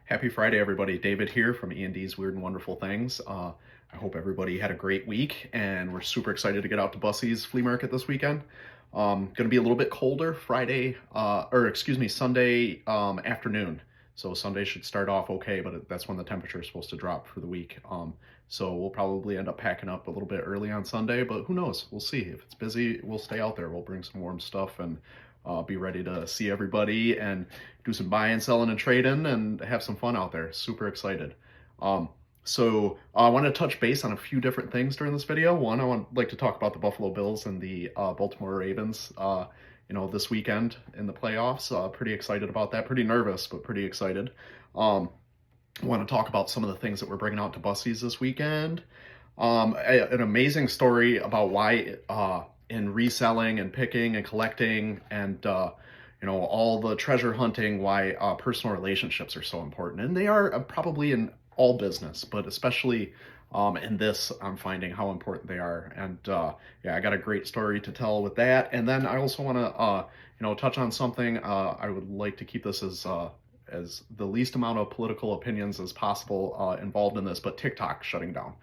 Happy Friday, everybody. David here from E&D'S Weird and Wonderful Things. I hope everybody had a great week, and we're super excited to get out to Bussey's flea market this weekend. Going to be a little bit colder Sunday afternoon. So Sunday should start off okay, but that's when the temperature is supposed to drop for the week. So we'll probably end up packing up a little bit early on Sunday, but who knows? We'll see. If it's busy, we'll stay out there. We'll bring some warm stuff and be ready to see everybody and do some buying, selling, and trading and have some fun out there. Super excited. I want to touch base on a few different things during this video. One, like to talk about the Buffalo Bills and the Baltimore Ravens, this weekend in the playoffs. Pretty excited about that. Pretty nervous, but pretty excited. I want to talk about some of the things that we're bringing out to Bussey's this weekend. An amazing story about why in reselling and picking and collecting and all the treasure hunting, why personal relationships are so important. And they are probably in all business, but especially in this, I'm finding how important they are. And I got a great story to tell with that. And then I also want to touch on something. I would like to keep this as the least amount of political opinions as possible involved in this, but Tictoc shutting down.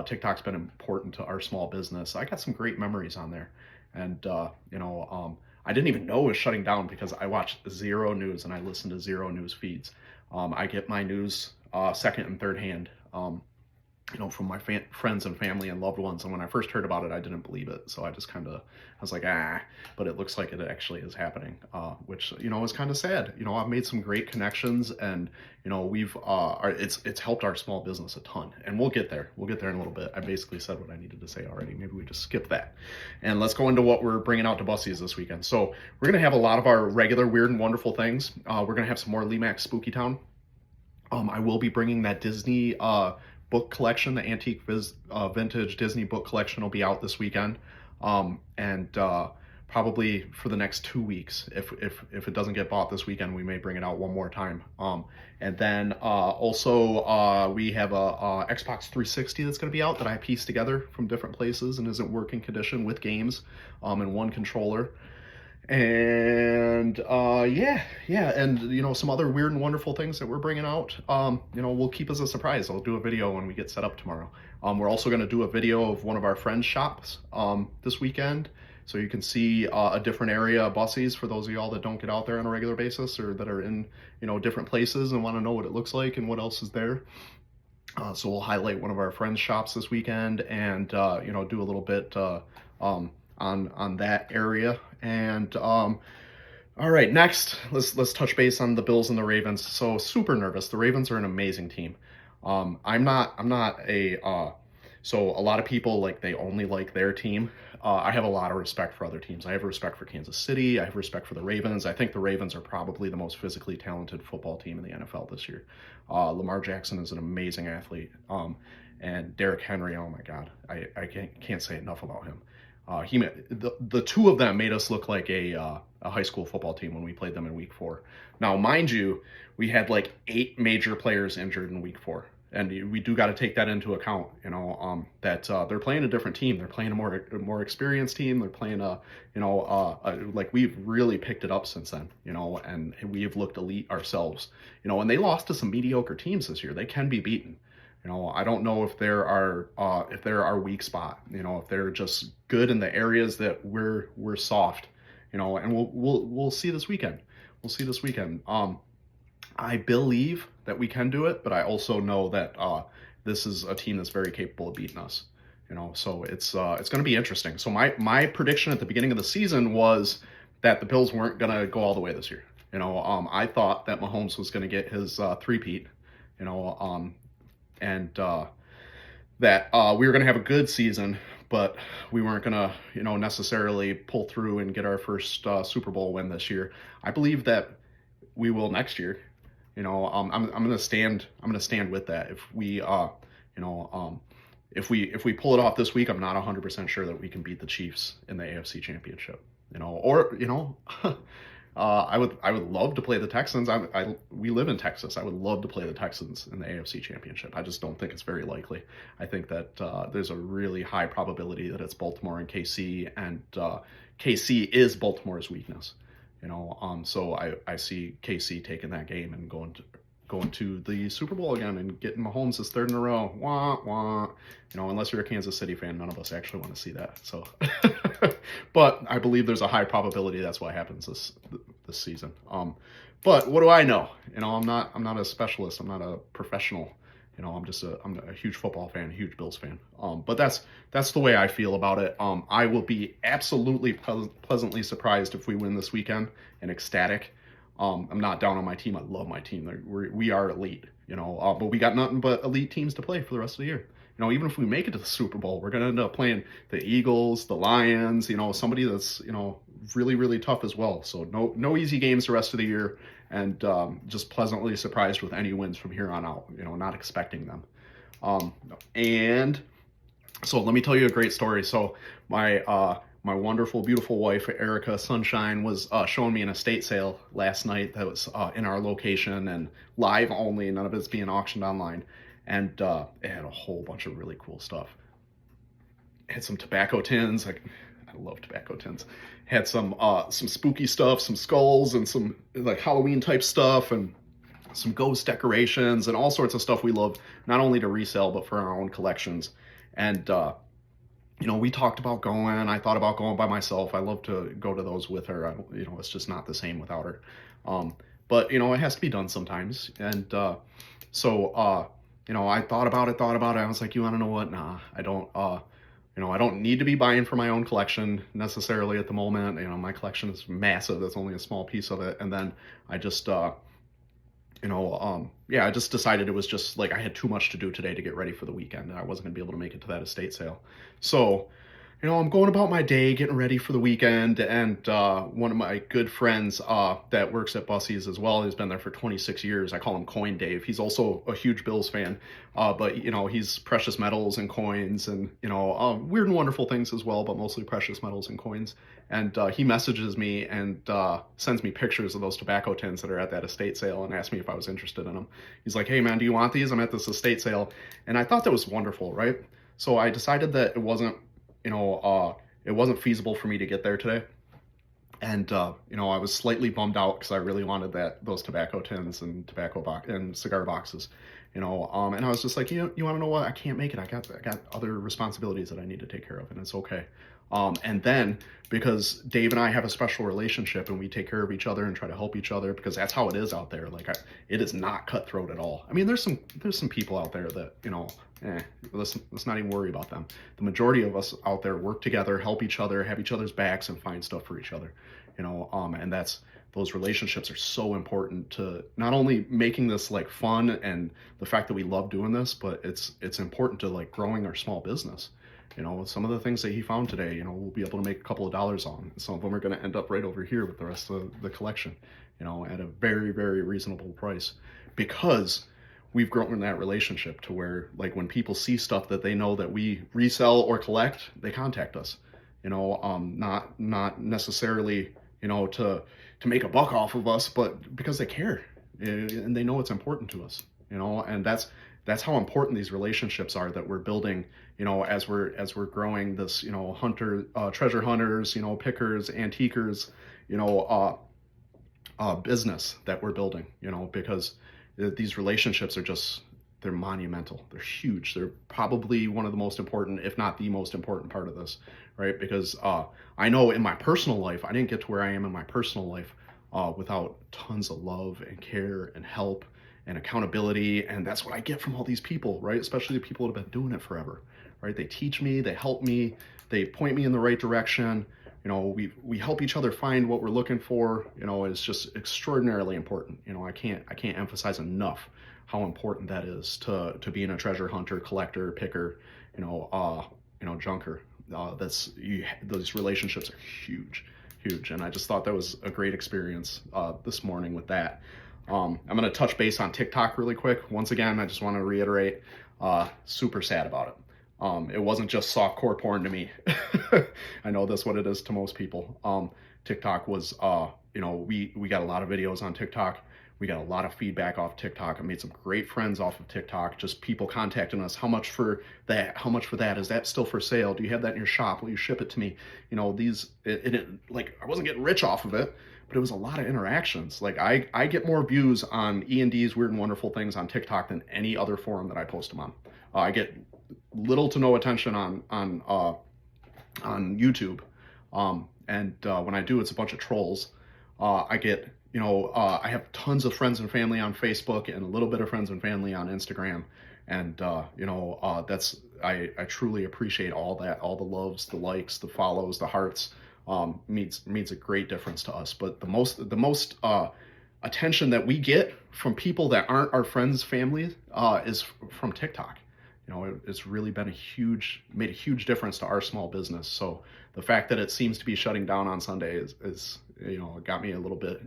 TikTok's been important to our small business. I got some great memories on there. And, I didn't even know it was shutting down because I watch zero news and I listen to zero news feeds. I get my news second and third hand, from my friends and family and loved ones. And when I first heard about it, I didn't believe it. So I just I was like, but it looks like it actually is happening, which, is kind of sad. I've made some great connections and, it's helped our small business a ton, and we'll get there. We'll get there in a little bit. I basically said what I needed to say already. Maybe we just skip that. And let's go into what we're bringing out to Bussey's this weekend. So we're going to have a lot of our regular weird and wonderful things. We're going to have some more Lee Mack Spooky Town. I will be bringing that Disney book collection, the antique vintage Disney book collection will be out this weekend, and probably for the next 2 weeks. If it doesn't get bought this weekend, we may bring it out one more time. And then also we have a Xbox 360 that's going to be out that I pieced together from different places and is in working condition with games and one controller. And and some other weird and wonderful things that we're bringing out. We'll keep as a surprise. I'll do a video when we get set up tomorrow. We're also going to do a video of one of our friends' shops this weekend, so you can see a different area of Bussey's for those of y'all that don't get out there on a regular basis or that are in different places and want to know what it looks like and what else is there. So we'll highlight one of our friends' shops this weekend and do a little bit on that area. And all right, next let's touch base on the Bills and the Ravens. So super nervous. The Ravens are an amazing team. I'm not so a lot of people they only like their team. I have a lot of respect for other teams. I have respect for Kansas City. I have respect for the Ravens. I think the Ravens are probably the most physically talented football team in the NFL this year. Lamar Jackson is an amazing athlete. And Derrick Henry, oh my God, I can't say enough about him. The two of them made us look like a high school football team when we played them in week 4. Now, mind you, we had 8 major players injured in week 4. And we do got to take that into account, that they're playing a different team. They're playing a more experienced team. They're playing we've really picked it up since then, and we've looked elite ourselves, and they lost to some mediocre teams this year. They can be beaten. I don't know if they're our weak spot, if they're just good in the areas that we're soft, and we'll see this weekend. We'll see this weekend. I believe that we can do it, but I also know that this is a team that's very capable of beating us. So it's going to be interesting. So my prediction at the beginning of the season was that the Bills weren't going to go all the way this year. I thought that Mahomes was going to get his three-peat. And that we were going to have a good season, but we weren't going to, necessarily pull through and get our first Super Bowl win this year. I believe that we will next year. I'm going to stand. I'm going to stand with that. If we, if we pull it off this week, I'm not 100% sure that we can beat the Chiefs in the AFC Championship. I would love to play the Texans. We live in Texas. I would love to play the Texans in the AFC Championship. I just don't think it's very likely. I think that there's a really high probability that it's Baltimore and KC, and KC is Baltimore's weakness. So I see KC taking that game and going going to the Super Bowl again and getting Mahomes his third in a row. Wah, wah. Unless you're a Kansas City fan, none of us actually want to see that. So, but I believe there's a high probability that's what happens this season. But what do I know? I'm not a specialist. I'm not a professional. I'm a huge football fan, a huge Bills fan. But that's the way I feel about it. I will be absolutely pleasantly surprised if we win this weekend and ecstatic. I'm not down on my team. I love my team. We are elite, but we got nothing but elite teams to play for the rest of the year. Even if we make it to the Super Bowl, we're going to end up playing the Eagles, the Lions, somebody that's, really, really tough as well. So no easy games the rest of the year, and just pleasantly surprised with any wins from here on out, not expecting them. And so let me tell you a great story. So my wonderful, beautiful wife, Erica Sunshine, was showing me an estate sale last night that was in our location and live only, none of it's being auctioned online. And it had a whole bunch of really cool stuff. It had some tobacco tins. I love tobacco tins. Had some spooky stuff, some skulls, and some like Halloween type stuff, and some ghost decorations, and all sorts of stuff we love, not only to resell but for our own collections. And we talked about going. I thought about going by myself. I love to go to those with her. It's just not the same without her. But it has to be done sometimes. And so I thought about it. I was like, you want to know what? Nah, I don't. I don't need to be buying for my own collection necessarily at the moment. My collection is massive. That's only a small piece of it. And then I just, I just decided it was just like I had too much to do today to get ready for the weekend, and I wasn't gonna be able to make it to that estate sale. So, I'm going about my day, getting ready for the weekend, and one of my good friends that works at Bussey's as well, he's been there for 26 years. I call him Coin Dave. He's also a huge Bills fan, but he's precious metals and coins and weird and wonderful things as well, but mostly precious metals and coins. And he messages me and sends me pictures of those tobacco tins that are at that estate sale and asked me if I was interested in them. He's like, "Hey man, do you want these? I'm at this estate sale." And I thought that was wonderful, right? So I decided that it wasn't feasible for me to get there today. And, I was slightly bummed out because I really wanted those tobacco tins and and cigar boxes, and I was just like, you want to know what? I can't make it. I got other responsibilities that I need to take care of, and it's okay. And then because Dave and I have a special relationship and we take care of each other and try to help each other, because that's how it is out there. Like it is not cutthroat at all. I mean, there's some people out there that, let's not even worry about them. The majority of us out there work together, help each other, have each other's backs, and find stuff for each other, and those relationships are so important to not only making this like fun and the fact that we love doing this, but it's important to like growing our small business. Some of the things that he found today, we'll be able to make a couple of dollars on. Some of them are going to end up right over here with the rest of the collection, at a very, very reasonable price, because we've grown that relationship to where, like, when people see stuff that they know that we resell or collect, they contact us, not necessarily, to make a buck off of us, but because they care and they know it's important to us, and that's how important these relationships are that we're building, as we're growing this, treasure hunters, pickers, antiquers, business that we're building, because these relationships are they're monumental. They're huge. They're probably one of the most important, if not the most important part of this, right? Because I know in my personal life, I didn't get to where I am in my personal life without tons of love and care and help and accountability. And that's what I get from all these people, right? Especially the people that have been doing it forever, right? They teach me, they help me, they point me in the right direction. We help each other find what we're looking for. It's just extraordinarily important. I can't emphasize enough how important that is to being a treasure hunter, collector, picker, junker. Those relationships are huge, and I just thought that was a great experience this morning with that. I'm going to touch base on TikTok really quick. Once again, I just want to reiterate, super sad about it. It wasn't just softcore porn to me. I know that's what it is to most people. TikTok was, we got a lot of videos on TikTok. We got a lot of feedback off TikTok. I made some great friends off of TikTok. Just people contacting us. How much for that? How much for that? Is that still for sale? Do you have that in your shop? Will you ship it to me? Like, I wasn't getting rich off of it, but it was a lot of interactions. Like I get more views on E&D'S Weird and Wonderful Things on TikTok than any other forum that I post them on. I get little to no attention on YouTube. When I do, it's a bunch of trolls. I get, I have tons of friends and family on Facebook and a little bit of friends and family on Instagram. And, I truly appreciate all that, all the loves, the likes, the follows, the hearts, means a great difference to us. But the most attention that we get from people that aren't our friends, family, is from TikTok. It's really been made a huge difference to our small business. So the fact that it seems to be shutting down on Sunday is got me a little bit,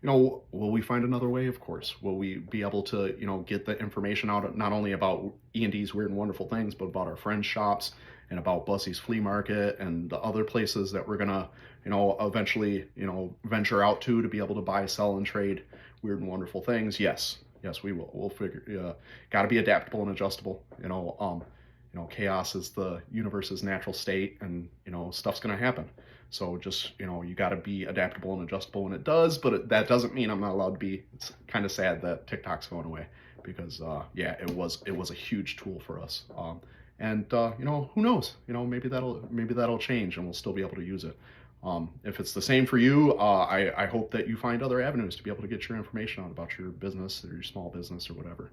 will we find another way? Of course. Will we be able to, get the information out not only about E&D'S Weird and Wonderful Things, but about our friends' shops and about Bussey's Flea Market and the other places that we're gonna, eventually, venture out to be able to buy, sell, and trade weird and wonderful things? Yes, we will. We'll figure. Got to be adaptable and adjustable. Chaos is the universe's natural state, and stuff's gonna happen. So just you got to be adaptable and adjustable when it does. But that doesn't mean I'm not allowed to be. It's kind of sad that TikTok's going away because it was a huge tool for us. Who knows? Maybe that'll change, and we'll still be able to use it. If it's the same for you, I hope that you find other avenues to be able to get your information out about your business or your small business or whatever.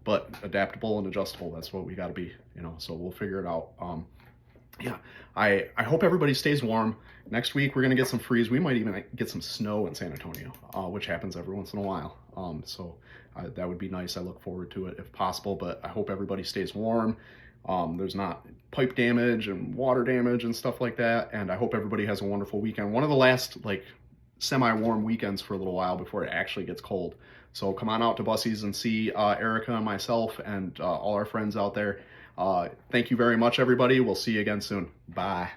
But adaptable and adjustable, that's what we got to be, so we'll figure it out. I hope everybody stays warm. Next week, we're going to get some freeze. We might even get some snow in San Antonio, which happens every once in a while. That would be nice. I look forward to it if possible, but I hope everybody stays warm. There's not pipe damage and water damage and stuff like that. And I hope everybody has a wonderful weekend. One of the last semi-warm weekends for a little while before it actually gets cold. So come on out to Bussey's and see Erica and myself and all our friends out there. Thank you very much, everybody. We'll see you again soon. Bye.